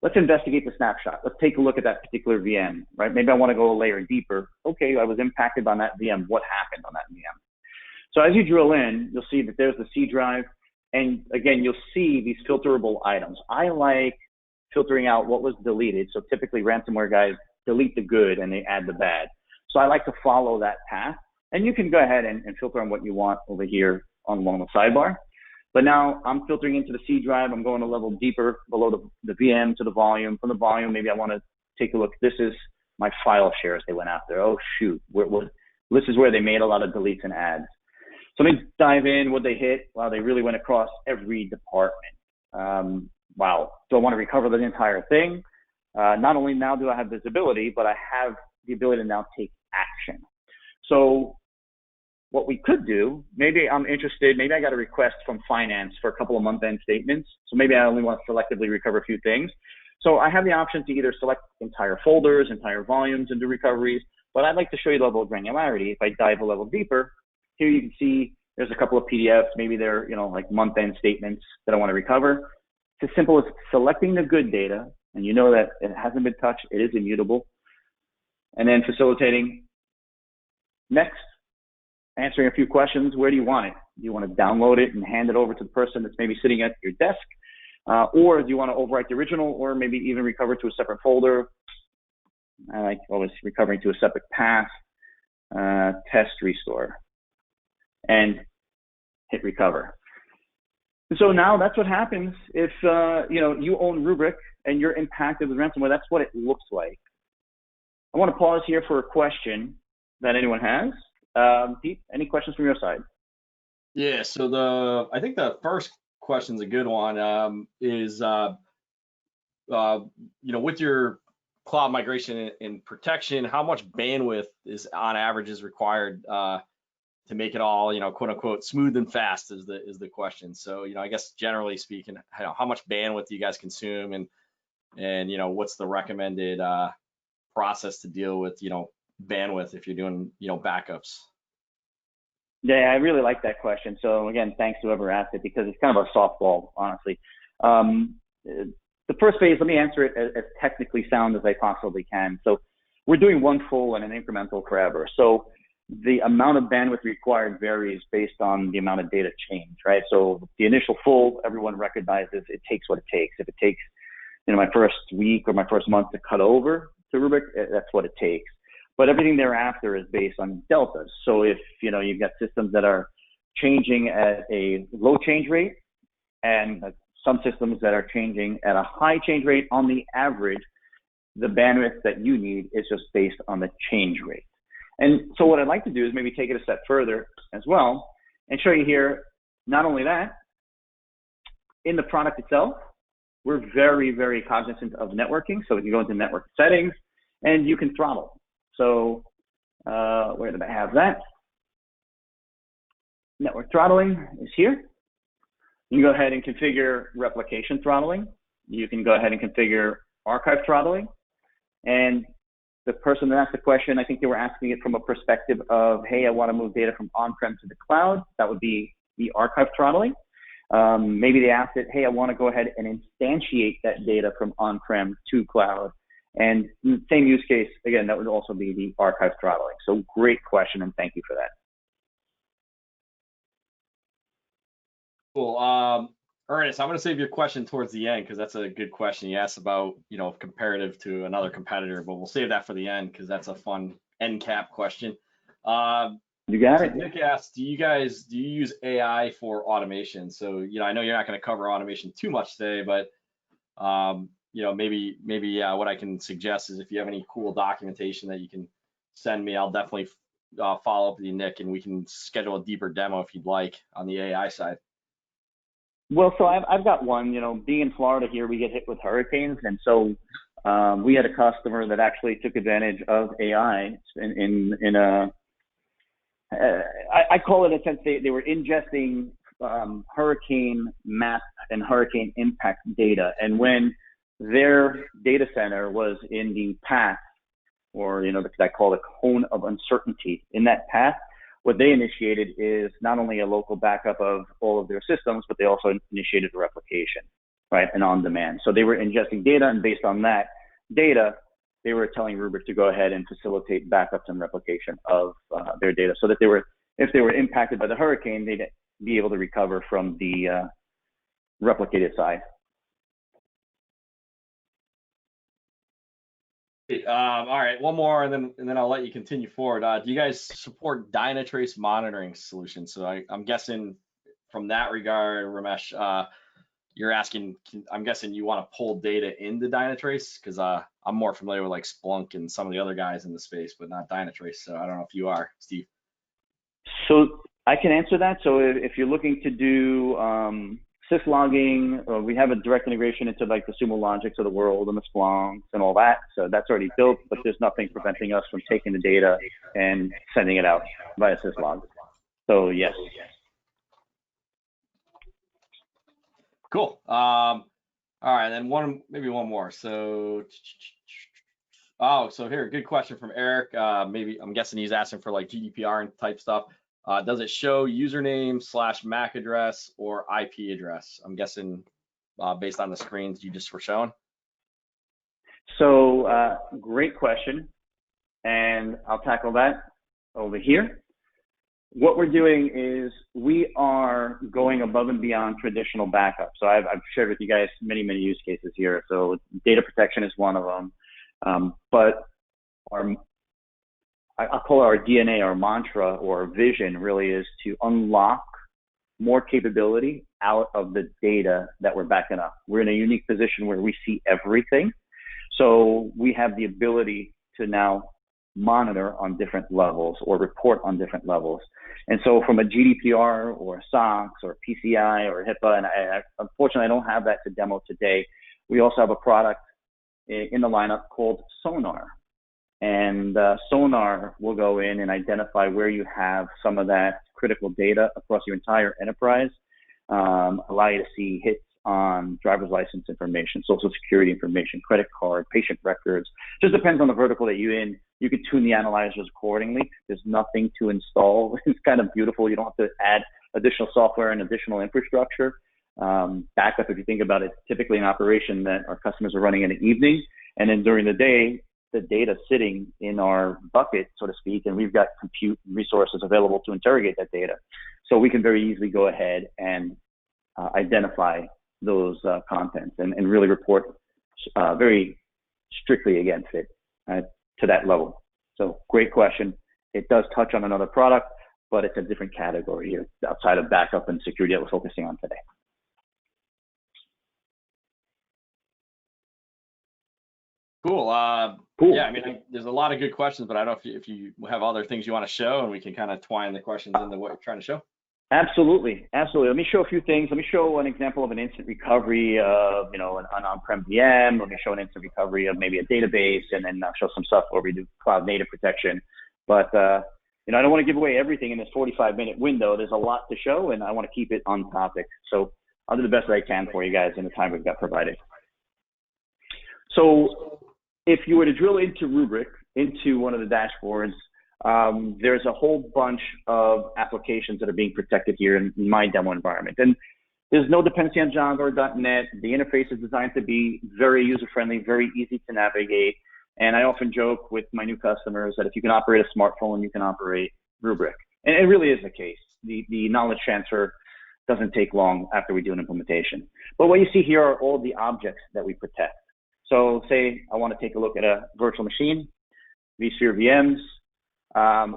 Let's investigate the snapshot. Let's take a look at that particular VM, right? Maybe I want to go a layer deeper. Okay, I was impacted on that VM. What happened on that VM? So as you drill in, you'll see that there's the C drive. And again, you'll see these filterable items. I like filtering out what was deleted. So typically ransomware guys delete the good and they add the bad. So I like to follow that path. And you can go ahead and filter on what you want over here along the sidebar. But now I'm filtering into the C drive. I'm going a level deeper below the VM to the volume. From the volume, maybe I want to take a look. This is my file shares they went after. Oh, shoot. This is where they made a lot of deletes and adds. So let me dive in. What they hit? Wow, they really went across every department. Wow. Do I want to recover the entire thing? Not only now do I have visibility, but I have the ability to now take action. So what we could do, maybe I'm interested, maybe I got a request from finance for a couple of month-end statements. So maybe I only want to selectively recover a few things. So I have the option to either select entire folders, entire volumes, and do recoveries. But I'd like to show you the level of granularity. If I dive a level deeper, here you can see there's a couple of PDFs. Maybe they're, like month-end statements that I want to recover. It's as simple as selecting the good data, and you know that it hasn't been touched. It is immutable. And then facilitating next. Answering a few questions. Where do you want it? Do you want to download it and hand it over to the person that's maybe sitting at your desk? Or do you want to overwrite the original or maybe even recover to a separate folder? I like always recovering to a separate path, test restore, and hit recover. And so now that's what happens if you own Rubrik and you're impacted with ransomware. That's what it looks like. I want to pause here for a question that anyone has. Pete, any questions from your side? Yeah, so I think the first question's a good one. Is with your cloud migration and protection, how much bandwidth is on average is required to make it all, quote unquote, smooth and fast is the question. So, I guess generally speaking, how much bandwidth do you guys consume, and what's the recommended process to deal with, bandwidth if you're doing, backups? Yeah, I really like that question. So again, thanks to whoever asked it, because it's kind of a softball, honestly. The first phase, let me answer it as technically sound as I possibly can. So we're doing one full and an incremental forever. So the amount of bandwidth required varies based on the amount of data change, right? So the initial full, everyone recognizes it takes what it takes. If it takes, my first week or my first month to cut over to Rubrik, that's what it takes. But everything thereafter is based on deltas. So if, you've got systems that are changing at a low change rate and some systems that are changing at a high change rate, on the average, the bandwidth that you need is just based on the change rate. And so what I'd like to do is maybe take it a step further as well and show you here, not only that, in the product itself, we're very, very cognizant of networking. So we can go into network settings and you can throttle. So where did I have that? Network throttling is here. You can go ahead and configure replication throttling. You can go ahead and configure archive throttling. And the person that asked the question, I think they were asking it from a perspective of, hey, I want to move data from on-prem to the cloud. That would be the archive throttling. Maybe they asked it, hey, I want to go ahead and instantiate that data from on-prem to cloud. And same use case, again, that would also be the archive throttling. So great question, and thank you for that. Cool. Ernest, I'm going to save your question towards the end because that's a good question. You asked about, comparative to another competitor, but we'll save that for the end because that's a fun end cap question. You got it. Nick asked, do you use AI for automation? So, I know you're not going to cover automation too much today, but maybe what I can suggest is if you have any cool documentation that you can send me, I'll definitely follow up with you, Nick, and we can schedule a deeper demo if you'd like on the AI side. Well, so I've got one. Being in Florida here, we get hit with hurricanes, and so we had a customer that actually took advantage of AI in a I call it a sense they were ingesting hurricane map and hurricane impact data, and when their data center was in the path, or I call it cone of uncertainty in that path, what they initiated is not only a local backup of all of their systems, but they also initiated a replication, right, and on demand. So they were ingesting data, and based on that data, they were telling Rubrik to go ahead and facilitate backups and replication of their data, so that if they were impacted by the hurricane, they'd be able to recover from the replicated side. All right, one more, and then I'll let you continue forward. Do you guys support Dynatrace monitoring solutions? So I'm guessing from that regard, Ramesh, you're asking, I'm guessing you want to pull data into Dynatrace, because I'm more familiar with like Splunk and some of the other guys in the space, but not Dynatrace. So I don't know if you are, Steve. So I can answer that. So if you're looking to do syslogging, we have a direct integration into like the Sumo Logics of the world and the Splunks and all that. So that's already built, but there's nothing preventing us from taking the data and sending it out via syslog. So yes. Cool. All right, then maybe one more. So here, good question from Eric. Maybe I'm guessing he's asking for like GDPR and type stuff. Does it show username / MAC address or IP address? I'm guessing based on the screens you just were showing. So great question, and I'll tackle that over here. What we're doing is we are going above and beyond traditional backup. So I've shared with you guys many use cases here. So data protection is one of them, but I'll call it our DNA, our mantra, or our vision really is to unlock more capability out of the data that we're backing up. We're in a unique position where we see everything. So we have the ability to now monitor on different levels or report on different levels. And so from a GDPR or SOX or PCI or HIPAA, and unfortunately I don't have that to demo today. We also have a product in the lineup called Sonar. And Sonar will go in and identify where you have some of that critical data across your entire enterprise, allow you to see hits on driver's license information, social security information, credit card, patient records. Just depends on the vertical that you're in. You can tune the analyzers accordingly. There's nothing to install. It's kind of beautiful. You don't have to add additional software and additional infrastructure. Backup, if you think about it, typically an operation that our customers are running in the evening, and then during the day, the data sitting in our bucket, so to speak, and we've got compute resources available to interrogate that data. So we can very easily go ahead and identify those contents and really report very strictly against it to that level. So great question. It does touch on another product, but it's a different category here outside of backup and security that we're focusing on today. Cool. Cool. Yeah, I mean, there's a lot of good questions, but I don't know if you have other things you want to show, and we can kind of twine the questions into what you're trying to show. Absolutely, absolutely. Let me show a few things. Let me show an example of an instant recovery of, an on-prem VM. Let me show an instant recovery of maybe a database, and then I'll show some stuff where we do cloud native protection. But I don't want to give away everything in this 45-minute window. There's a lot to show, and I want to keep it on topic. So I'll do the best that I can for you guys in the time we've got provided. So if you were to drill into Rubrik, into one of the dashboards, there's a whole bunch of applications that are being protected here in my demo environment. And there's no dependency on Java or .NET. The interface is designed to be very user-friendly, very easy to navigate. And I often joke with my new customers that if you can operate a smartphone, you can operate Rubrik. And it really is the case. The knowledge transfer doesn't take long after we do an implementation. But what you see here are all the objects that we protect. So say I want to take a look at a virtual machine, vSphere VMs.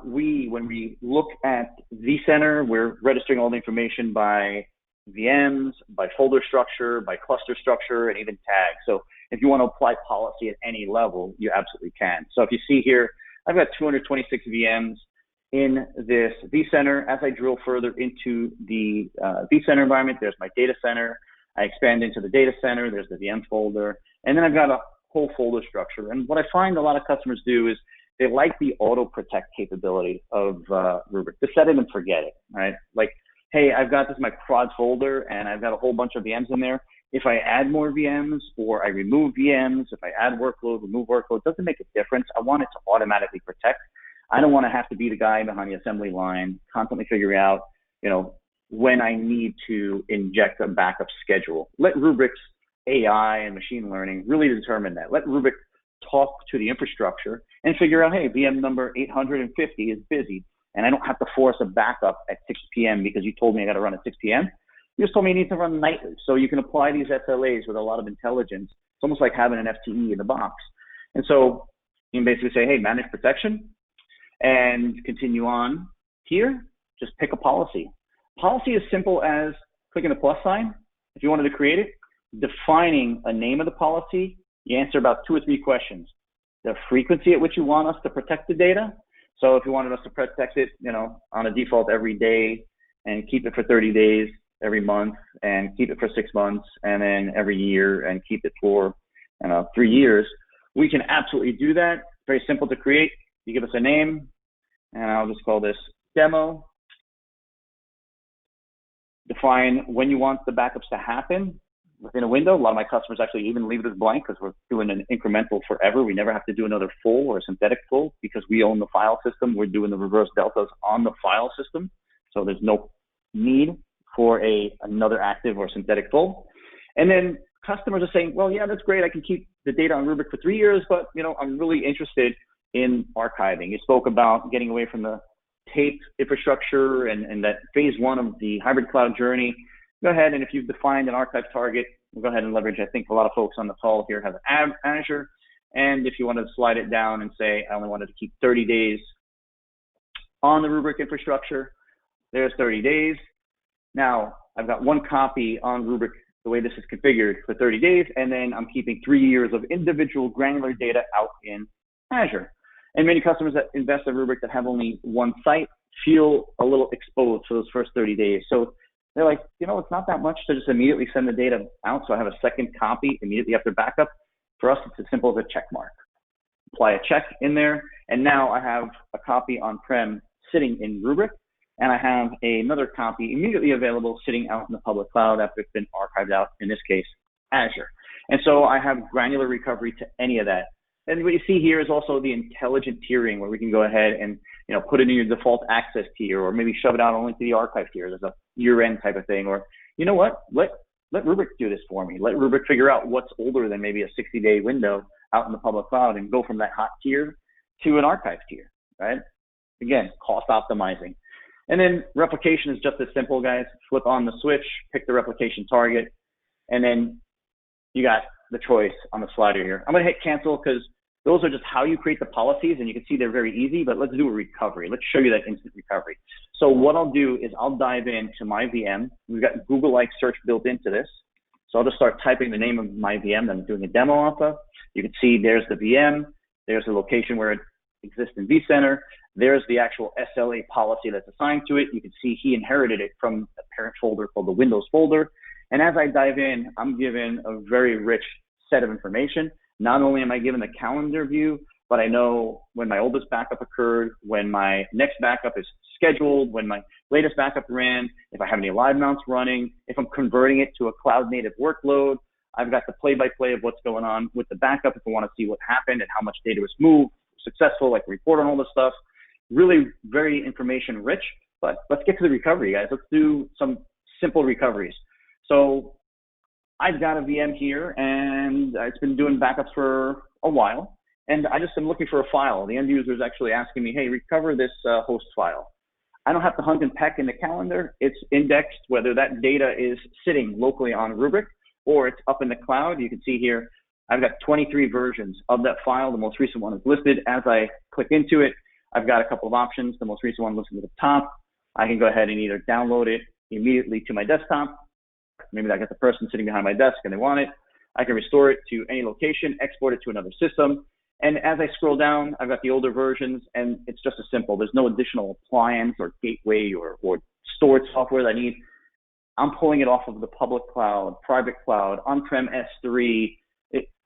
When we look at vCenter, we're registering all the information by VMs, by folder structure, by cluster structure, and even tags. So if you want to apply policy at any level, you absolutely can. So if you see here, I've got 226 VMs in this vCenter. As I drill further into the vCenter environment, there's my data center. I expand into the data center, there's the VM folder, and then I've got a whole folder structure. And what I find a lot of customers do is they like the auto protect capability of Rubrik. To set it and forget it, right? Like, hey, I've got this in my prod folder and I've got a whole bunch of VMs in there. If I add more VMs or I remove VMs, if I add workload, remove workload, it doesn't make a difference. I want it to automatically protect. I don't want to have to be the guy behind the assembly line, constantly figuring out, when I need to inject a backup schedule. Let Rubrik's AI and machine learning really determine that. Let Rubrik talk to the infrastructure and figure out, hey, VM number 850 is busy, and I don't have to force a backup at 6 p.m. because you told me I got to run at 6 p.m. You just told me you need to run nightly. So you can apply these SLAs with a lot of intelligence. It's almost like having an FTE in the box. And so you can basically say, hey, manage protection, and continue on here. Just pick a policy. Policy is simple as clicking the plus sign. If you wanted to create it, defining a name of the policy, you answer about 2 or 3 questions. The frequency at which you want us to protect the data. So if you wanted us to protect it, on a default every day and keep it for 30 days every month and keep it for 6 months and then every year and keep it for 3 years, we can absolutely do that. Very simple to create. You give us a name, and I'll just call this demo. Define when you want the backups to happen within a window. A lot of my customers actually even leave it as blank because we're doing an incremental forever. We never have to do another full or a synthetic full because we own the file system. We're doing the reverse deltas on the file system. So there's no need for another active or synthetic full. And then customers are saying, well, yeah, that's great. I can keep the data on Rubrik for 3 years, but I'm really interested in archiving. You spoke about getting away from the tape infrastructure and that phase 1 of the hybrid cloud journey. Go ahead, and if you've defined an archive target, we'll go ahead and leverage. I think a lot of folks on the call here have Azure. And if you want to slide it down and say, I only wanted to keep 30 days on the Rubrik infrastructure, there's 30 days. Now, I've got 1 copy on Rubrik, the way this is configured, for 30 days, and then I'm keeping 3 years of individual granular data out in Azure. And many customers that invest in Rubrik that have only one site feel a little exposed for those first 30 days. So they're like, you know, it's not that much to just immediately send the data out. So I have a second copy immediately after backup. For us, it's as simple as a check mark. Apply a check in there, and now I have a copy on-prem sitting in Rubrik, and I have another copy immediately available sitting out in the public cloud after it's been archived out, in this case, Azure. And so I have granular recovery to any of that. And what you see here is also the intelligent tiering, where we can go ahead and, you know, put it in your default access tier, or maybe shove it out only to the archive tier. There's a year-end type of thing, or, you know what, let Rubrik do this for me. Let Rubrik figure out what's older than maybe a 60-day window out in the public cloud and go from that hot tier to an archive tier, right? Again, cost optimizing. And then replication is just as simple, guys. Flip on the switch, pick the replication target, and then you got the choice on the slider here. I'm gonna hit cancel because those are just how you create the policies, and you can see they're very easy, but let's do a recovery. Let's show you that instant recovery. So what I'll do is I'll dive into my VM. We've got Google-like search built into this. So I'll just start typing the name of my VM that I'm doing a demo off of. You can see there's the VM, there's the location where it exists in vCenter, there's the actual SLA policy that's assigned to it. You can see he inherited it from a parent folder called the Windows folder. And as I dive in, I'm given a very rich set of information. Not only am I given the calendar view, but I know when my oldest backup occurred, when my next backup is scheduled, when my latest backup ran, if I have any live mounts running, if I'm converting it to a cloud native workload. I've got the play-by-play of what's going on with the backup if I want to see what happened and how much data was moved, successful, like report on all this stuff. Really very information rich, but let's get to the recovery, guys. Let's do some simple recoveries. So I've got a VM here, and it's been doing backups for a while, and I just am looking for a file. The end user is actually asking me, hey, recover this host file. I don't have to hunt and peck in the calendar. It's indexed, whether that data is sitting locally on Rubrik or it's up in the cloud. You can see here, I've got 23 versions of that file. The most recent one is listed. As I click into it, I've got a couple of options. The most recent one listed at the top. I can go ahead and either download it immediately to my desktop. Maybe I got the person sitting behind my desk and they want it. I can restore it to any location, export it to another system. And as I scroll down, I've got the older versions, and it's just as simple. There's no additional appliance or gateway or storage software that I need. I'm pulling it off of the public cloud, private cloud, on-prem S3,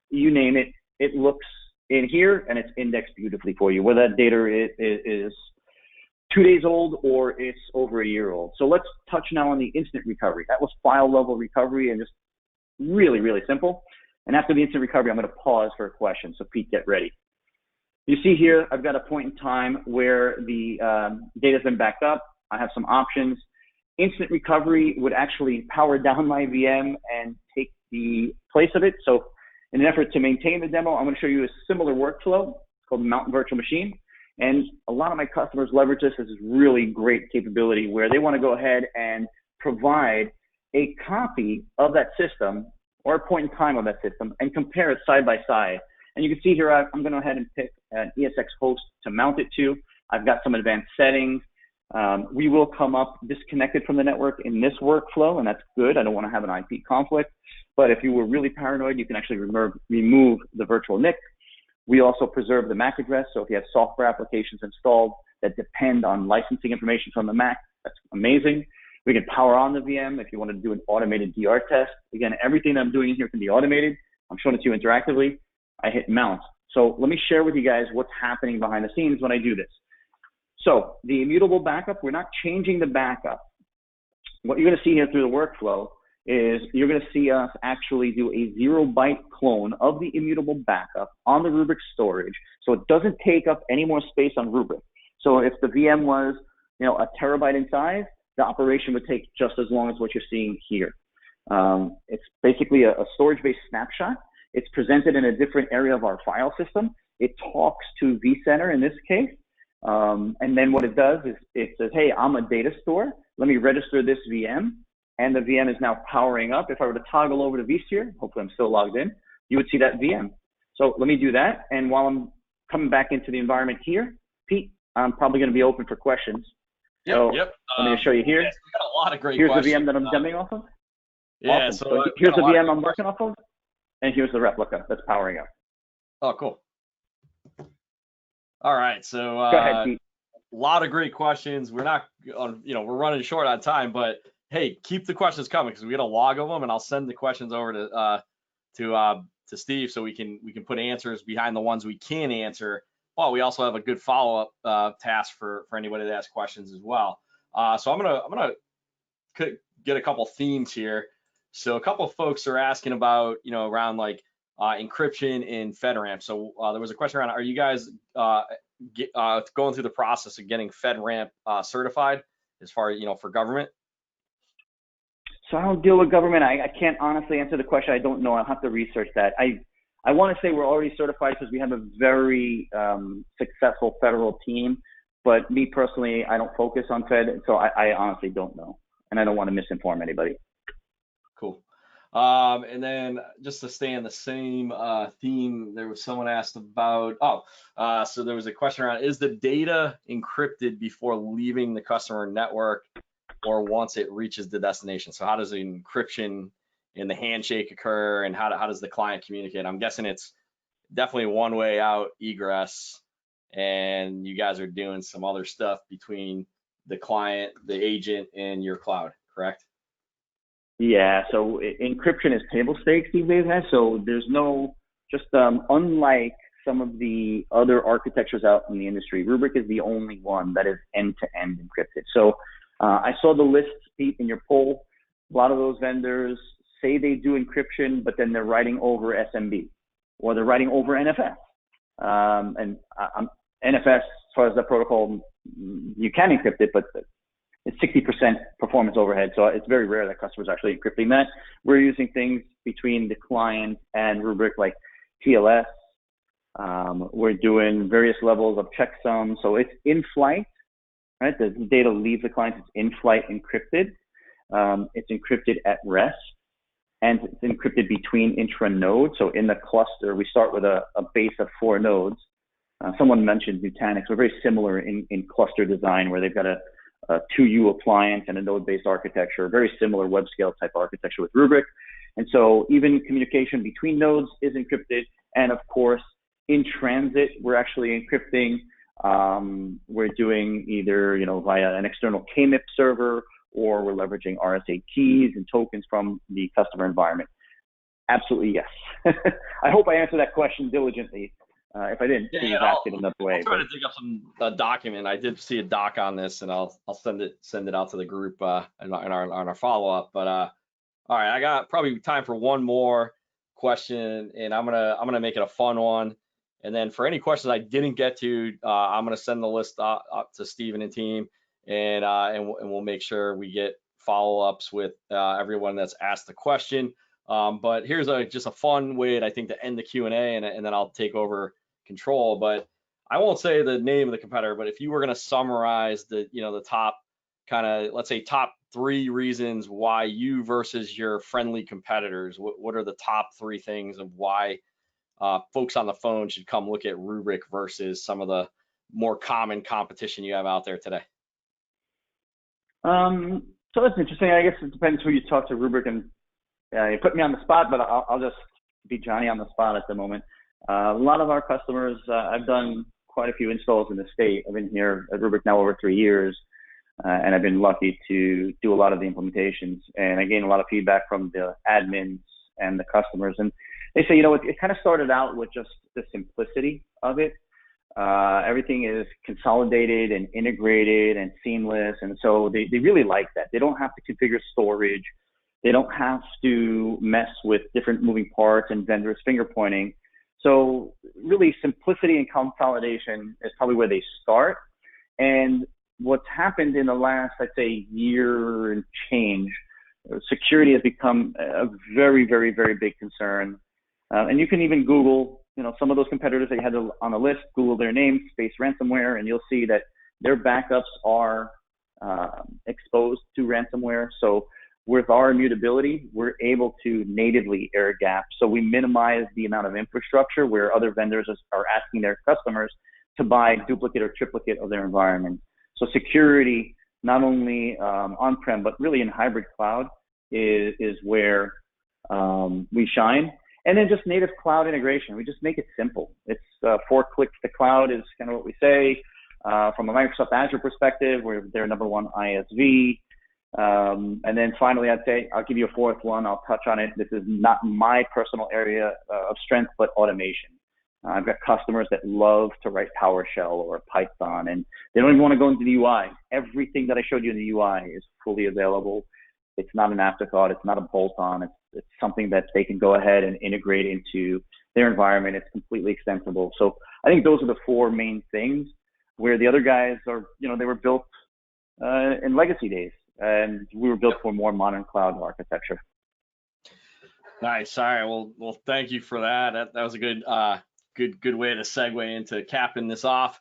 you name it. It looks in here, and it's indexed beautifully for you, whether that data is 2 days old or it's over a year old. So let's touch now on the instant recovery. That was file level recovery, and just really, really simple. And after the instant recovery, I'm going to pause for a question. So Pete, get ready. You see here, I've got a point in time where the data's been backed up. I have some options. Instant recovery would actually power down my VM and take the place of it. So in an effort to maintain the demo, I'm going to show you a similar workflow. It's called Mountain Virtual Machine. And a lot of my customers leverage this as a really great capability where they want to go ahead and provide a copy of that system or a point in time of that system and compare it side by side. And you can see here, I'm going to go ahead and pick an ESX host to mount it to. I've got some advanced settings. We will come up disconnected from the network in this workflow, and that's good. I don't want to have an IP conflict. But if you were really paranoid, you can actually remove the virtual NIC. We also preserve the MAC address. So if you have software applications installed that depend on licensing information from the MAC, that's amazing. We can power on the VM if you want to do an automated DR test. Again, everything that I'm doing in here can be automated. I'm showing it to you interactively. I hit mount. So let me share with you guys what's happening behind the scenes when I do this. So the immutable backup, we're not changing the backup. What you're going to see here through the workflow is you're going to see us actually do a 0-byte clone of the immutable backup on the Rubrik storage, so it doesn't take up any more space on Rubrik. So if the VM was, you know, a terabyte in size, the operation would take just as long as what you're seeing here. It's basically a storage-based snapshot. It's presented in a different area of our file system. It talks to vCenter in this case. And then what it does is it says, hey, I'm a data store. Let me register this VM. And the VM is now powering up. If I were to toggle over to vSphere, hopefully I'm still logged in, you would see that VM. So let me do that. And while I'm coming back into the environment here, Pete, I'm probably going to be open for questions. Yep, so yep. I'm going to show you here. Yes, we got a lot of great here's questions. The VM that I'm demoing off of. Yeah, awesome. so here's the VM I'm working off of, and here's the replica that's powering up. Oh, cool. All right, so Go ahead, Pete. a lot of great questions. We're not on, we're running short on time, but hey, keep the questions coming because we got a log of them, and I'll send the questions over to Steve so we can put answers behind the ones we can answer. But we also have a good follow-up task for anybody that asks questions as well. So I'm gonna get a couple themes here. So a couple of folks are asking about around like encryption in FedRAMP. So there was a question around, are you guys going through the process of getting FedRAMP certified as far as, for government? So I don't deal with government. I can't honestly answer the question. I don't know. I'll have to research that. I want to say we're already certified because we have a very successful federal team. But me personally, I don't focus on Fed, so I honestly don't know. And I don't want to misinform anybody. Cool. And then just to stay in the same theme, there was someone asked about, so there was a question around, is the data encrypted before leaving the customer network or once it reaches the destination? So how does the encryption in the handshake occur, and how does the client communicate? I'm guessing it's definitely one way out egress, and you guys are doing some other stuff between the client, the agent, and your cloud, correct? Yeah, so encryption is table stakes these days, so there's no, just unlike some of the other architectures out in the industry, Rubrik is the only one that is end-to-end encrypted. So I saw the list, Pete, in your poll. A lot of those vendors say they do encryption, but then they're writing over SMB or they're writing over NFS. And NFS, as far as the protocol, you can encrypt it, but it's 60% performance overhead. So it's very rare that customers are actually encrypting that. We're using things between the client and Rubrik like TLS. We're doing various levels of checksum. So it's in flight, right? The data leaves the client, it's in flight encrypted. It's encrypted at rest, and it's encrypted between intra-nodes. So in the cluster, we start with a base of 4 nodes. Someone mentioned Nutanix. We're very similar in cluster design, where they've got a 2U appliance and a node-based architecture, very similar web scale type architecture with Rubrik. And so even communication between nodes is encrypted. And of course, in transit, we're actually encrypting. We're doing either, via an external KMIP server, or we're leveraging RSA keys and tokens from the customer environment. Absolutely, yes. I hope I answered that question diligently. If I didn't, please ask it another way. I'll try to dig up some document. I did see a doc on this, and I'll send it out to the group in our follow up. But all right, I got probably time for one more question, and I'm gonna make it a fun one. And then for any questions I didn't get to, I'm gonna send the list up to Steven and team, and we'll make sure we get follow ups with everyone that's asked the question. But here's just a fun way, I think, to end the Q&A, and then I'll take over control. But I won't say the name of the competitor, but if you were going to summarize the top kind of, let's say, top 3 reasons why you versus your friendly competitors, what are the top 3 things of why folks on the phone should come look at Rubrik versus some of the more common competition you have out there today? So that's interesting. I guess it depends who you talk to. Rubrik, and you put me on the spot, but I'll just be Johnny on the spot at the moment. A lot of our customers, I've done quite a few installs in the state. I've been here at Rubrik now over 3 years, and I've been lucky to do a lot of the implementations. And I gain a lot of feedback from the admins and the customers. And they say, it kind of started out with just the simplicity of it. Everything is consolidated and integrated and seamless. And so they really like that. They don't have to configure storage. They don't have to mess with different moving parts and vendors finger pointing. So really, simplicity and consolidation is probably where they start. And what's happened in the last, I'd say, year and change, security has become a very, very, very big concern. And you can even Google, some of those competitors that you had on the list, Google their names, space ransomware, and you'll see that their backups are exposed to ransomware. So with our immutability, we're able to natively air gap. So we minimize the amount of infrastructure where other vendors are asking their customers to buy duplicate or triplicate of their environment. So security, not only on-prem, but really in hybrid cloud is where we shine. And then just native cloud integration. We just make it simple. It's 4 clicks to cloud is kind of what we say. From a Microsoft Azure perspective, we're their #1 ISV. And then finally, I'd say, I'll give you a fourth one. I'll touch on it. This is not my personal area of strength, but automation. I've got customers that love to write PowerShell or Python, and they don't even want to go into the UI. Everything that I showed you in the UI is fully available. It's not an afterthought. It's not a bolt-on. It's something that they can go ahead and integrate into their environment. It's completely extensible. So I think those are the 4 main things, where the other guys are, they were built in legacy days, and we were built for more modern cloud architecture. Nice. All right. Well, thank you for that. That was a good way to segue into capping this off.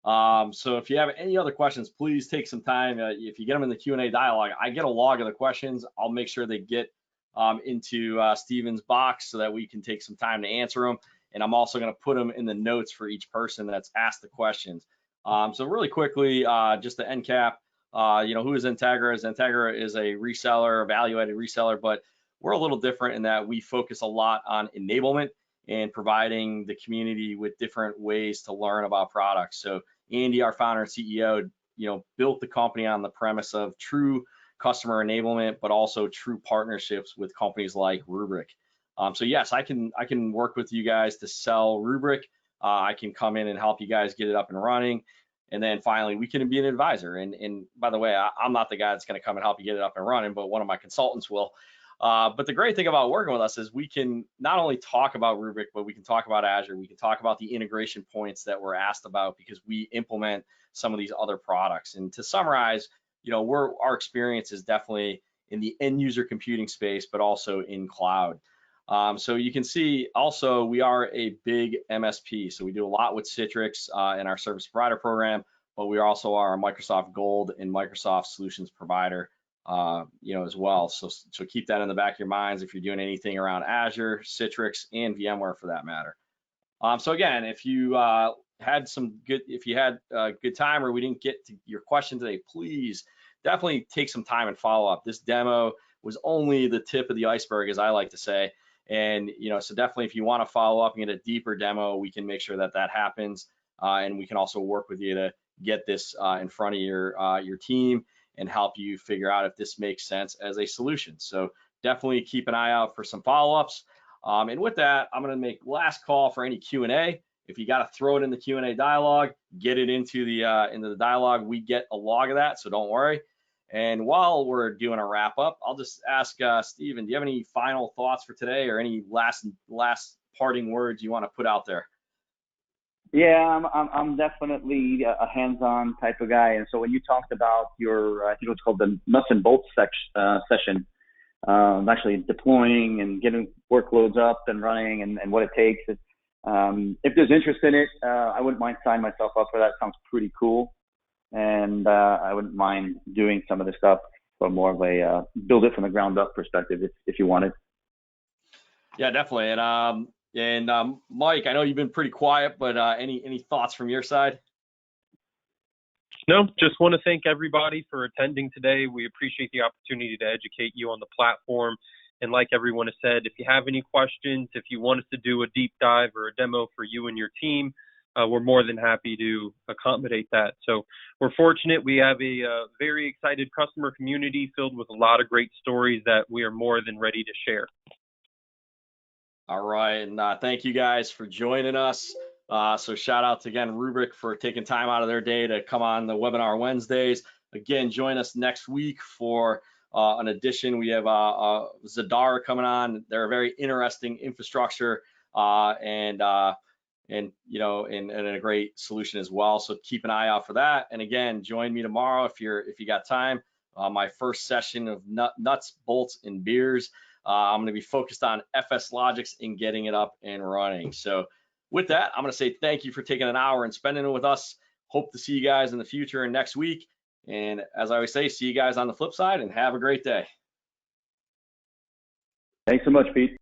So if you have any other questions, please take some time. If you get them in the Q&A dialogue, I get a log of the questions. I'll make sure they get into Steven's box so that we can take some time to answer them. And I'm also going to put them in the notes for each person that's asked the questions. So really quickly, just to end cap, who is XenTegra? XenTegra is a reseller, a value-added reseller, but we're a little different in that we focus a lot on enablement and providing the community with different ways to learn about products. So Andy, our founder and CEO, built the company on the premise of true customer enablement, but also true partnerships with companies like Rubrik. So yes, I can work with you guys to sell Rubrik. I can come in and help you guys get it up and running. And then finally, we can be an advisor. And by the way, I'm not the guy that's going to come and help you get it up and running, but one of my consultants will. But the great thing about working with us is we can not only talk about Rubrik, but we can talk about Azure. We can talk about the integration points that we're asked about because we implement some of these other products. And to summarize, our experience is definitely in the end user computing space, but also in cloud. So you can see also we are a big MSP. So we do a lot with Citrix in our service provider program, but we also are a Microsoft Gold and Microsoft Solutions provider. As well. So keep that in the back of your minds if you're doing anything around Azure, Citrix, and VMware for that matter. So again, if you had good time or we didn't get to your question today, please definitely take some time and follow up. This demo was only the tip of the iceberg, as I like to say. And so definitely if you want to follow up and get a deeper demo, we can make sure that happens. And we can also work with you to get this in front of your team and help you figure out if this makes sense as a solution. So definitely keep an eye out for some follow-ups. And with that, I'm going to make last call for any Q&A. If you got to throw it in the Q&A dialogue, get it into the dialogue. We get a log of that, so don't worry. And while we're doing a wrap up, I'll just ask Steven, do you have any final thoughts for today or any last parting words you want to put out there? Yeah, I'm definitely a hands-on type of guy. And so when you talked about your, I think it was called the nuts and bolts session, actually deploying and getting workloads up and running and what it takes. If there's interest in it, I wouldn't mind signing myself up for that. Sounds pretty cool. And I wouldn't mind doing some of the stuff from more of a build it from the ground up perspective if you wanted. Yeah, definitely. And Mike, I know you've been pretty quiet, but any thoughts from your side? No, just want to thank everybody for attending today. We appreciate the opportunity to educate you on the platform. And like everyone has said, if you have any questions, if you want us to do a deep dive or a demo for you and your team, we're more than happy to accommodate that. So we're fortunate. We have a very excited customer community filled with a lot of great stories that we are more than ready to share. All right, and thank you guys for joining us. So shout out to, again, Rubrik for taking time out of their day to come on the webinar Wednesdays. Again, join us next week for an edition. We have Zadar coming on. They're a very interesting infrastructure and a great solution as well. So keep an eye out for that. And again, join me tomorrow if you got time. My first session of nuts, bolts, and beers. I'm going to be focused on FS Logics and getting it up and running. So with that, I'm going to say thank you for taking an hour and spending it with us. Hope to see you guys in the future and next week. And as I always say, see you guys on the flip side and have a great day. Thanks so much, Pete.